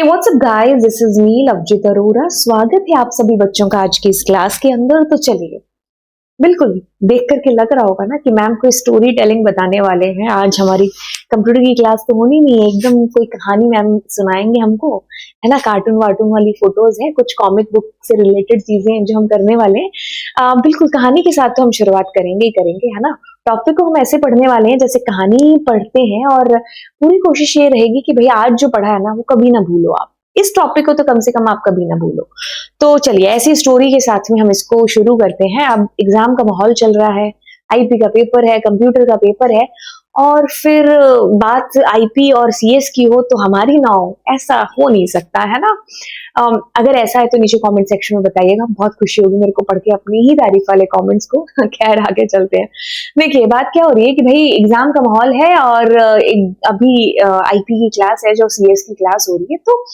WhatsApp guys, this is me Lovejeet Arora. स्वागत है आप सभी बच्चों का आज की इस क्लास के अंदर। तो चलिए, बिल्कुल देख करके लग रहा होगा ना कि मैम कोई स्टोरी टेलिंग बताने वाले हैं। आज हमारी कंप्यूटर की क्लास तो होनी नहीं है, एकदम कोई कहानी मैम सुनाएंगे हमको, है ना। कार्टून वार्टून वाली फोटोज है, कुछ कॉमिक बुक से रिलेटेड चीजें हैं जो हम करने वाले हैं। बिल्कुल कहानी के साथ तो हम शुरुआत करेंगे ही करेंगे, है ना। टॉपिक को हम ऐसे पढ़ने वाले हैं जैसे कहानी पढ़ते हैं, और पूरी कोशिश ये रहेगी कि भैया आज जो पढ़ा है ना वो कभी ना भूलो। आप इस टॉपिक को तो कम से कम आप कभी ना भूलो। तो चलिए, ऐसी स्टोरी के साथ में हम इसको शुरू करते हैं। अब एग्जाम का माहौल चल रहा है, आईपी का पेपर है, कंप्यूटर का पेपर है, और फिर बात आईपी और सीएस की हो तो हमारी ना हो, ऐसा हो नहीं सकता, है ना। अगर ऐसा है तो नीचे कमेंट सेक्शन में बताइएगा, बहुत खुशी होगी मेरे को पढ़ के अपनी ही तारीफ वाले कमेंट्स को। खैर आगे चलते हैं। देखिए, बात क्या हो रही है कि भाई एग्जाम का माहौल है, और अभी आईपी की क्लास है, जो सीएस की क्लास हो रही है। तो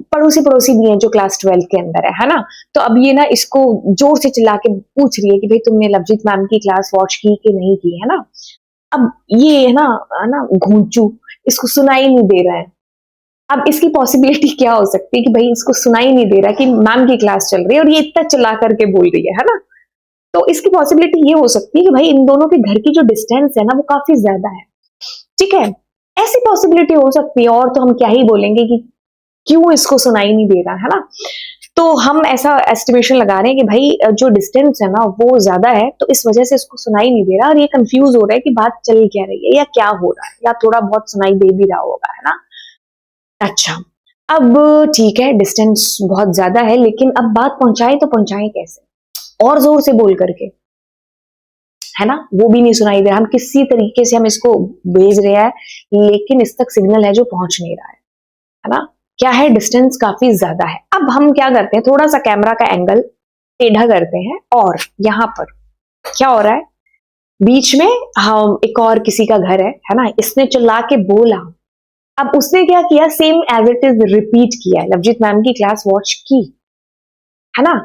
पड़ोसी भी हैं जो क्लास 12 के अंदर है ना। तो अब ये ना इसको जोर से चिल्ला के पूछ रही है कि भाई तुमने लवजीत मैम की क्लास वॉच की कि नहीं की, है ना। अब ये है ना घूंचू, इसको सुनाई नहीं दे रहा है। अब इसकी पॉसिबिलिटी क्या हो सकती है कि भाई इसको सुनाई नहीं दे रहा कि मैम की क्लास चल रही है और ये इतना चिल्ला करके बोल रही है ना। तो इसकी पॉसिबिलिटी ये हो सकती है कि भाई इन दोनों के घर की जो डिस्टेंस है ना वो काफी ज्यादा है। ठीक है, ऐसी पॉसिबिलिटी हो सकती है। और तो हम क्या ही बोलेंगे कि क्यों इसको सुनाई नहीं दे रहा, है ना। तो हम ऐसा एस्टिमेशन लगा रहे हैं कि भाई जो डिस्टेंस है ना वो ज्यादा है, तो इस वजह से इसको सुनाई नहीं दे रहा, और ये कंफ्यूज हो रहा है कि बात चल क्या रही है या क्या हो रहा है, या थोड़ा बहुत सुनाई दे भी रहा होगा, है ना। अच्छा, अब ठीक है, डिस्टेंस बहुत ज्यादा है, लेकिन अब बात पहुंचाएं तो पहुंचाएं कैसे? और जोर से बोल करके, है ना, वो भी नहीं सुनाई दे रहा। हम किसी तरीके से हम इसको भेज रहे हैं, लेकिन इस तक सिग्नल है जो पहुंच नहीं रहा है ना। क्या है, डिस्टेंस काफी ज्यादा है। अब हम क्या करते हैं, थोड़ा सा कैमरा का एंगल टेढ़ा करते हैं, और यहां पर क्या हो रहा है, बीच में हम एक और किसी का घर है ना। इसने चिल्ला के बोला, अब उसने क्या किया, same as it is repeat किया, लवजीत मैम की क्लास वॉच की, है ना।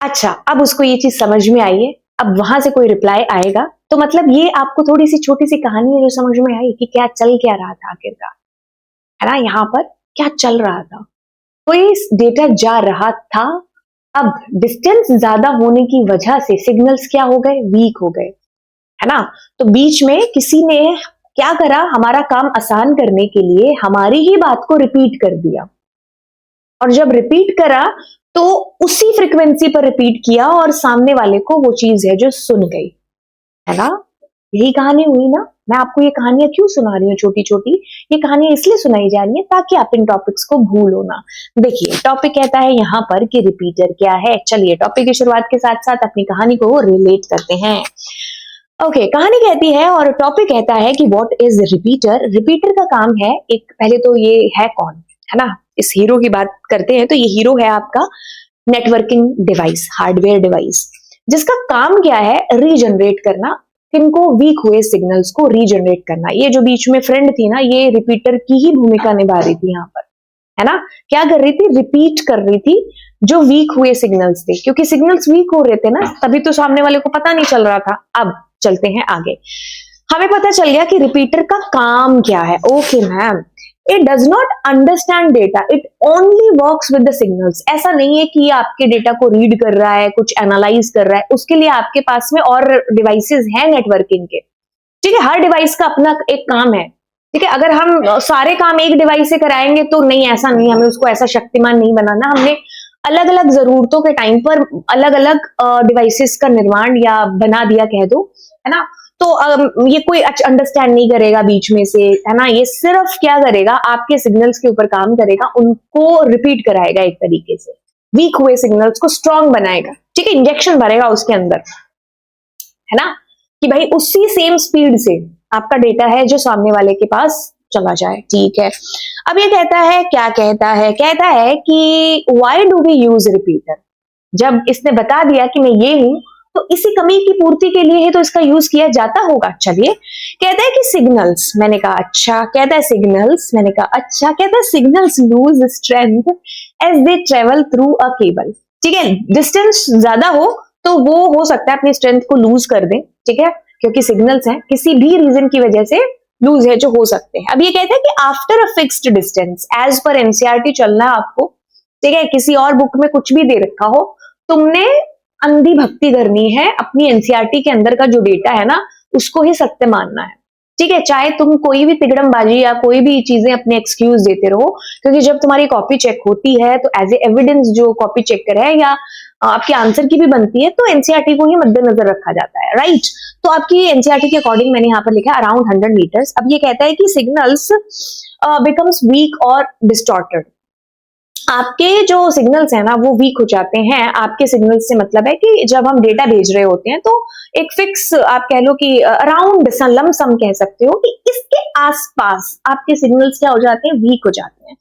अच्छा, अब उसको ये चीज समझ में आई है। अब वहां से कोई रिप्लाई आएगा तो मतलब ये आपको थोड़ी सी छोटी सी कहानी है जो समझ में आई कि क्या चल क्या रहा था आखिरकार, है ना। यहाँ पर क्या चल रहा था, कोई डेटा जा रहा था। अब डिस्टेंस ज्यादा होने की वजह से सिग्नल्स क्या हो गए, वीक हो गए, है ना। तो बीच में किसी ने क्या करा, हमारा काम आसान करने के लिए हमारी ही बात को रिपीट कर दिया, और जब रिपीट करा तो उसी फ्रीक्वेंसी पर रिपीट किया, और सामने वाले को वो चीज है जो सुन गई, है ना। यही कहानी हुई ना। मैं आपको ये कहानियां क्यों सुना रही हूँ छोटी छोटी, ये कहानियां इसलिए सुनाई जा रही है ताकि आप इन टॉपिक्स को भूलो ना। देखिए, टॉपिक कहता है यहाँ पर कि रिपीटर क्या है। चलिए, टॉपिक की शुरुआत के साथ साथ अपनी कहानी को रिलेट करते हैं। ओके, कहानी कहती है और टॉपिक कहता है कि व्हाट इज रिपीटर। रिपीटर का काम है, एक पहले तो ये है कौन, है ना। इस हीरो की बात करते हैं तो ये हीरो है आपका नेटवर्किंग डिवाइस, हार्डवेयर डिवाइस, जिसका काम क्या है, रीजनरेट करना, किनको वीक हुए सिग्नल्स को रीजनरेट करना। ये जो बीच में फ्रेंड थी ना, ये रिपीटर की ही भूमिका निभा रही थी यहाँ पर, है ना। क्या कर रही थी, रिपीट कर रही थी जो वीक हुए सिग्नल्स थे, क्योंकि सिग्नल्स वीक हो रहे थे ना, तभी तो सामने वाले को पता नहीं चल रहा था। अब चलते हैं आगे, हमें पता चल गया कि रिपीटर का काम क्या है। Okay ma'am, it does not understand data, it only works with the signals. ऐसा नहीं है कि आपके डेटा को रीड कर रहा है, कुछ एनालाइज कर रहा है, उसके लिए आपके पास में और डिवाइसेस हैं नेटवर्किंग के। ठीक है, हर डिवाइस का अपना एक काम है। ठीक है, अगर हम सारे काम एक डिवाइस से कराएंगे तो नहीं, ऐसा नहीं, हमें उसको ऐसा शक्तिमान नहीं बनाना। हमने अलग अलग जरूरतों के टाइम पर अलग अलग डिवाइसेस का निर्माण या बना दिया कह दो, है ना। तो ये कोई अंडरस्टैंड नहीं करेगा बीच में से, है ना। ये सिर्फ क्या करेगा, आपके सिग्नल्स के ऊपर काम करेगा, उनको रिपीट कराएगा, एक तरीके से वीक हुए सिग्नल्स को स्ट्रॉन्ग बनाएगा। ठीक है, इंजेक्शन भरेगा उसके अंदर, है ना, कि भाई उसी सेम स्पीड से आपका डेटा है जो सामने वाले के पास चला जाए। ठीक है, अब ये कहता है, क्या कहता है कि why do we use repeater. जब इसने बता दिया कि मैं ये हूं, तो इसी कमी की पूर्ति के लिए ही तो इसका यूज किया जाता होगा। चलिए, कहता है कि सिग्नल्स, मैंने कहा अच्छा, कहता है सिग्नल्स, मैंने कहा अच्छा, कहता है signals lose strength as they travel through a cable. ठीक है, डिस्टेंस ज्यादा हो तो वो हो सकता है अपनी स्ट्रेंथ को लूज कर दे, ठीक है, क्योंकि सिग्नल्स हैं, किसी भी रीजन की वजह से लूज है जो हो सकते हैं। अब ये कहते हैं कि after a fixed distance as per NCERT चलना है आपको, ठीक है, किसी और बुक में कुछ भी दे रखा हो, तुमने अंधी भक्ति करनी है, अपनी एनसीईआरटी के अंदर का जो डेटा है ना उसको ही सत्य मानना है, ठीक है, चाहे तुम कोई भी तिगड़मबाजी या कोई भी चीजें अपने एक्सक्यूज देते रहो, क्योंकि जब तुम्हारी कॉपी चेक होती है तो एज ए एविडेंस जो कॉपी चेकर है या आपके आंसर की भी बनती है तो एनसीईआरटी को ही मद्देनजर रखा जाता है, राइट। तो आपकी एनसीईआरटी के अकॉर्डिंग मैंने यहाँ पर लिखा है अराउंड 100 मीटर्स। अब ये कहता है कि सिग्नल्स बिकम्स वीक और डिस्टॉर्टेड, आपके जो सिग्नल्स है ना वो वीक हो जाते हैं। आपके सिग्नल्स से मतलब है कि जब हम डेटा भेज रहे होते हैं तो एक फिक्स आप कह लो कि अराउंड लमसम कह सकते हो कि इसके आसपास आपके सिग्नल्स क्या हो जाते हैं, वीक हो जाते हैं।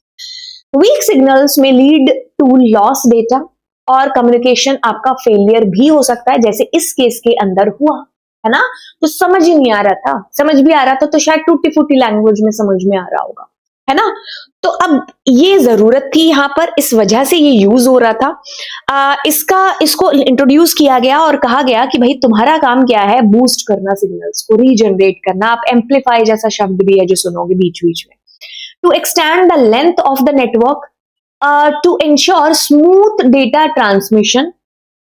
वीक सिग्नल्स में लीड टू लॉस डेटा और कम्युनिकेशन आपका फेलियर भी हो सकता है, जैसे इस केस के अंदर हुआ है ना। तो समझ ही नहीं आ रहा था, समझ भी आ रहा था तो शायद टूटी फूटी लैंग्वेज में समझ में आ रहा होगा, है ना। तो अब ये जरूरत थी यहाँ पर, इस वजह से ये यूज हो रहा था। इसको इंट्रोड्यूस किया गया और कहा गया कि भाई तुम्हारा काम क्या है, बूस्ट करना, सिग्नल्स को रीजनरेट करना। आप एम्पलीफाई जैसा शब्द भी है जो सुनोगे बीच बीच में। To extend the length of the network to ensure smooth data transmission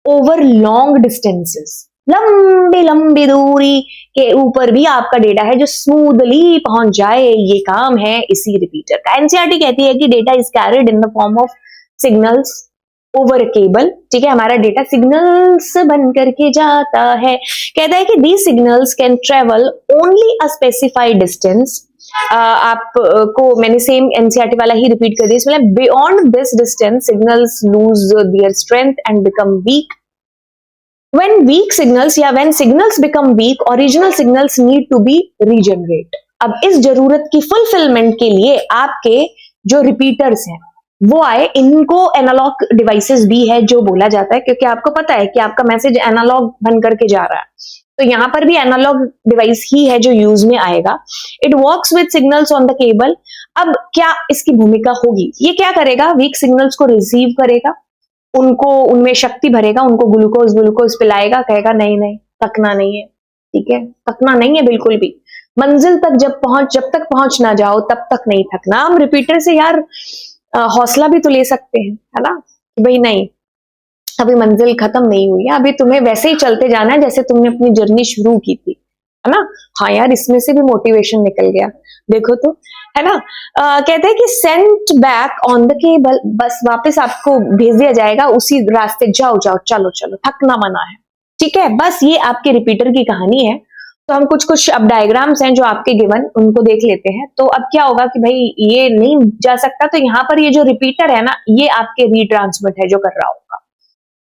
over long distances, लंबी लंबी दूरी के ऊपर भी आपका डेटा है जो स्मूथली पहुंच जाए, ये काम है इसी रिपीटर का। एनसीईआरटी कहती है कि data is carried in the form of signals over cable, ठीक है, हमारा डेटा सिग्नल्स बन करके जाता है। कहता है कि these signals can travel only a specified distance. आपको मैंने सेम एनसीईआरटी वाला ही रिपीट कर दिया, मतलब beyond this distance signals lose their strength and become weak. When weak signals या when signals become weak, original signals need to be regenerate। अब इस जरूरत की फुलफिलमेंट के लिए आपके जो रिपीटर्स हैं वो आए, इनको एनालॉग डिवाइसेस भी है जो बोला जाता है, क्योंकि आपको पता है कि आपका मैसेज एनालॉग बन करके जा रहा है, तो यहाँ पर भी एनालॉग डिवाइस ही है जो यूज में आएगा। It works with signals on the cable. अब क्या इसकी भूमिका होगी, ये क्या करेगा, वीक सिग्नल्स को रिसीव करेगा, उनको उनमें शक्ति भरेगा, उनको ग्लूकोज पिलाएगा, कहेगा नहीं नहीं थकना नहीं है, ठीक है, थकना नहीं है बिल्कुल भी, मंजिल तक जब तक पहुंच ना जाओ तब तक नहीं थकना। हम रिपीटर से यार हौसला भी तो ले सकते हैं, है ना, कि भाई नहीं अभी मंजिल खत्म नहीं हुई है, अभी तुम्हें वैसे ही चलते जाना है जैसे तुमने अपनी जर्नी शुरू की थी, है ना। हाँ यार, इसमें से भी मोटिवेशन निकल गया, देखो तो, है ना। कहते हैं कि Saint back on the cable, बस वापस आपको भेज दिया जाएगा उसी रास्ते, जाओ जाओ चलो चलो, थकना मना है, ठीक है। बस ये आपके रिपीटर की कहानी है। तो हम कुछ अब डायग्राम्स हैं जो आपके गिवन, उनको देख लेते हैं। तो अब क्या होगा कि भाई ये नहीं जा सकता, तो यहाँ पर ये जो रिपीटर है ना, ये आपके रीट्रांसमिट है जो कर रहा होगा,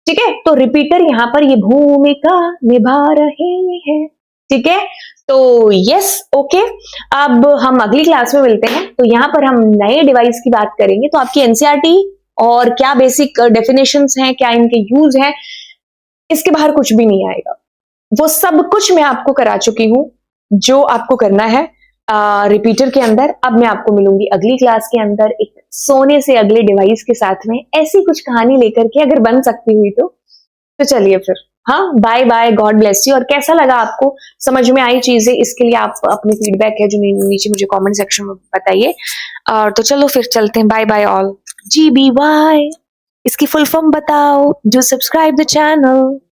ठीक है। तो रिपीटर यहाँ पर ये भूमिका निभा रहे हैं, ठीक है। तो यस, ओके, अब हम अगली क्लास में मिलते हैं। तो यहाँ पर हम नए डिवाइस की बात करेंगे। तो आपकी एनसीईआरटी और क्या बेसिक डेफिनेशंस हैं, क्या इनके यूज हैं, इसके बाहर कुछ भी नहीं आएगा। वो सब कुछ मैं आपको करा चुकी हूं जो आपको करना है रिपीटर के अंदर। अब मैं आपको मिलूंगी अगली क्लास के अंदर एक सोने से अगले डिवाइस के साथ में, ऐसी कुछ कहानी लेकर के, अगर बन सकती हुई तो चलिए फिर, हाँ, bye bye, God bless you. और कैसा लगा आपको, समझ में आई चीजें, इसके लिए आप अपनी फीडबैक है जो नीचे मुझे कमेंट सेक्शन में बताइए। और तो चलो फिर चलते हैं, बाय बाय ऑल। GBY इसकी फुल फॉर्म बताओ, डू सब्सक्राइब द चैनल।